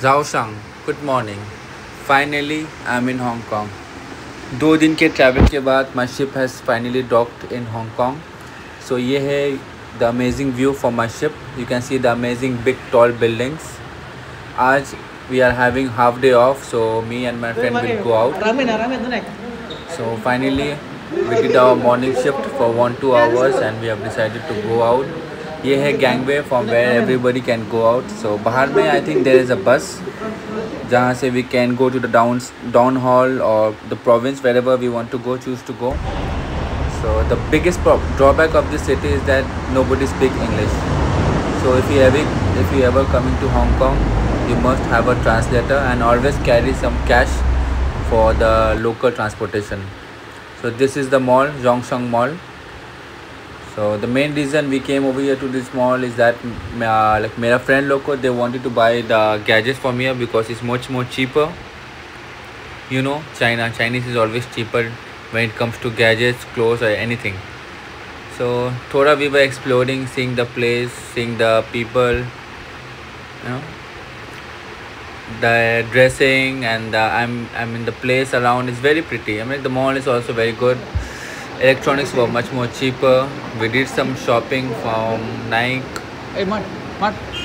Zhaoshang, good morning. Finally, I'm in Hong Kong. 2 दिन के travel के बाद my ship has finally docked in Hong Kong. So ये है the amazing view from my ship. You can see the amazing big tall buildings. आज we are having half day off, so me and my friend will go out. So finally we did our morning shift for 1-2 hours and we have decided to go out. ये है gangway from where everybody can go out. So बाहर में I think there is a bus जहाँ से we can go to the down hall or the province wherever we want to go, choose to go. So the biggest drawback of this city is that nobody speaks English. So if you ever coming to Hong Kong, you must have a translator and always carry some cash for the local transportation. So this is the mall, Zhongshan Mall. So the main reason we came over here to this mall is that like मेरा friend लोग को they wanted to buy the gadgets from here because it's much more cheaper. You know, Chinese is always cheaper when it comes to gadgets, clothes or anything. So थोड़ा we were exploring, seeing the place, seeing the people, you know, the dressing and I'm in the place around is very pretty. I mean the mall is also very good. Electronics were much more cheaper. We did some shopping from Nike. Hey, Mat,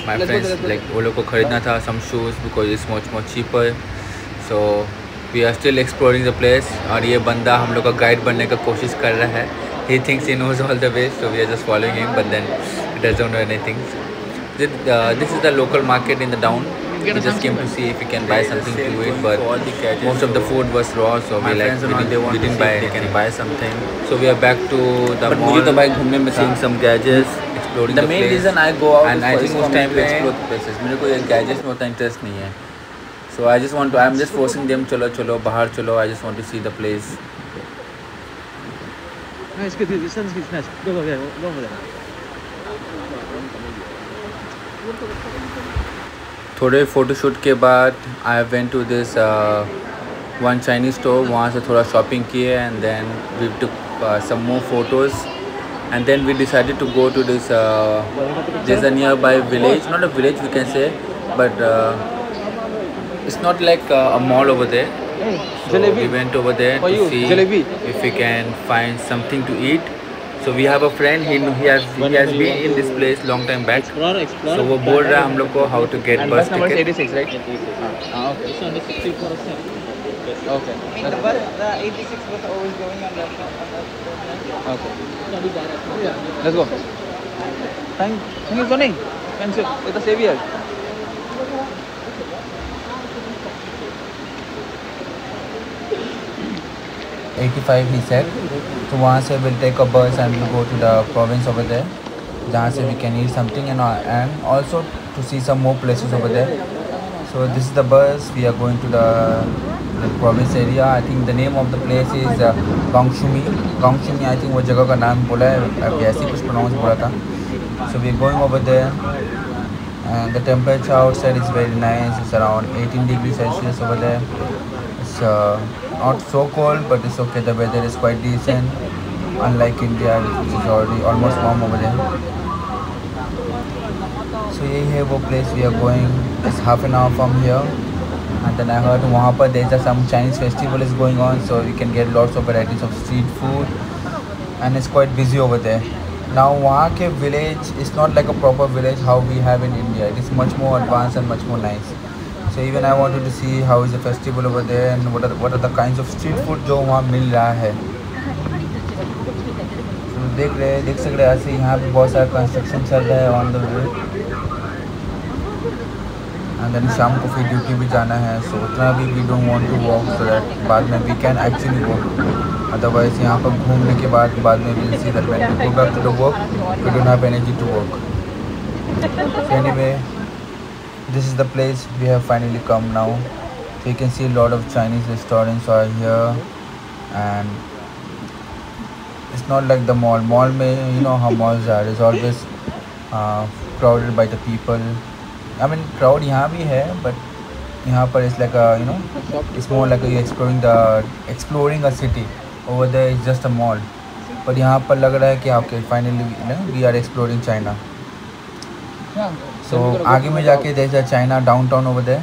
My let's friends go. like वो लोग को खरीदना था some shoes because it's much more cheaper. So we are still exploring the place. और ये बंदा हम लोग का गाइड बनने का कोशिश कर रहा है. He thinks he knows all the way, so we are just following him, but then he doesn't know anything. This is the local market in the town. We just came to see if we can buy something to eat, but most of the food was raw, so we didn't buy anything. Can buy something. So we are back to the mall. मुझे तो भाई घूमने में seeing some gadgets, exploring the main reason I go out and I think उस time पे explore places. मेरे को ये gadgets में उतना interest नहीं है. So I'm just forcing them चलो बाहर चलो. I just want to see the place. Nice, good. The sun's nice. Go over there. थोड़े फ़ोटोशूट के बाद I went to this one Chinese store. वहाँ से थोड़ा शॉपिंग किए and then we took some more photos and then we decided to go to this a nearby village. Not a village we can say, but it's not like a mall over there. So we went over there to see if we can find something to eat. So we have a friend, he has been in this place long time back. So वो बोल रहा है हम लोग को how to get bus ticket. 86, right? Okay. It's on the 64 cent. Okay. The 86 was always going on that. Okay. Let's go. Thank you, Tony. Thanks, it's the savior. 85 he said. तो वहाँ से we'll take a bus and we'll go to the province over there, जहाँ से we can eat something and also to see some more places over there. So this is the bus. We are going to the province area. I think the name of the place is Gongshumi. I think वो जगह का नाम बोला है, ऐसे कुछ pronounce बोला था. So we are going over there and the temperature outside is very nice. It's around 18 degrees Celsius over there. It's not so cold, but it's okay. The weather is quite decent, unlike India, which is already almost warm over there. So यही है वो place we are going. It's half an hour from here. And then I heard वहाँ पर there's some Chinese festival is going on, so we can get lots of varieties of street food, and it's quite busy over there. Now वहाँ के village is not like a proper village how we have in India. It is much more advanced and much more nice. So even I wanted to see how is the festival over there and what are the kinds of street food जो वहाँ मिल रहा है. So देख सकते हैं ऐसे यहाँ पे बहुत सारा कंस्ट्रक्शन चल रहा है on the way. And then शाम को फिर ड्यूटी भी जाना है, सो उतना भी we don't want to walk, so that बाद में we can actually walk. Otherwise यहाँ पर घूमने के बाद में we see that when we go back to the work we don't have energy to work. So anyway, this is the place we have finally come now. So you can see a lot of Chinese restaurants are here, and it's not like the mall. Mall में you know how malls are. It's always crowded by the people. I mean crowd यहाँ भी है, but यहाँ पर it's like a it's more like you exploring a city. Over there is just a mall. पर यहाँ पर लग रहा है कि okay finally we are exploring China. So आगे में जाके there's a China downtown over there.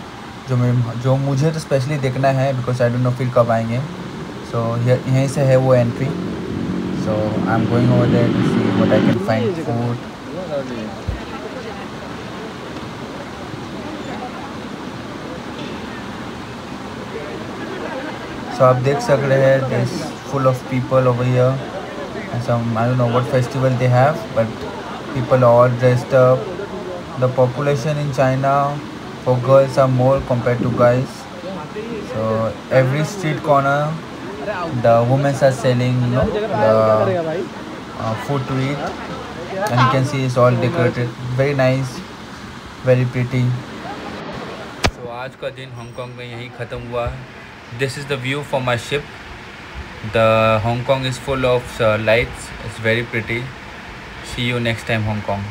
जो मुझे तो स्पेशली देखना है, बिकॉज आई डोंट नो फिर कब आएंगे। सो यहीं से है वो entry. So I am going over there to see what I can find food. So आप देख सक रहे हैं, there is full of people over here. Some, I don't know what festival they have, but people are all dressed up. The population in China for girls are more compared to guys. So every street corner, the women are selling, the food to eat, and you can see it's all decorated, very nice, very pretty. So आज का दिन Hong Kong में यहीं ख़त्म हुआ। This is the view from my ship. The Hong Kong is full of lights. It's very pretty. See you next time, Hong Kong.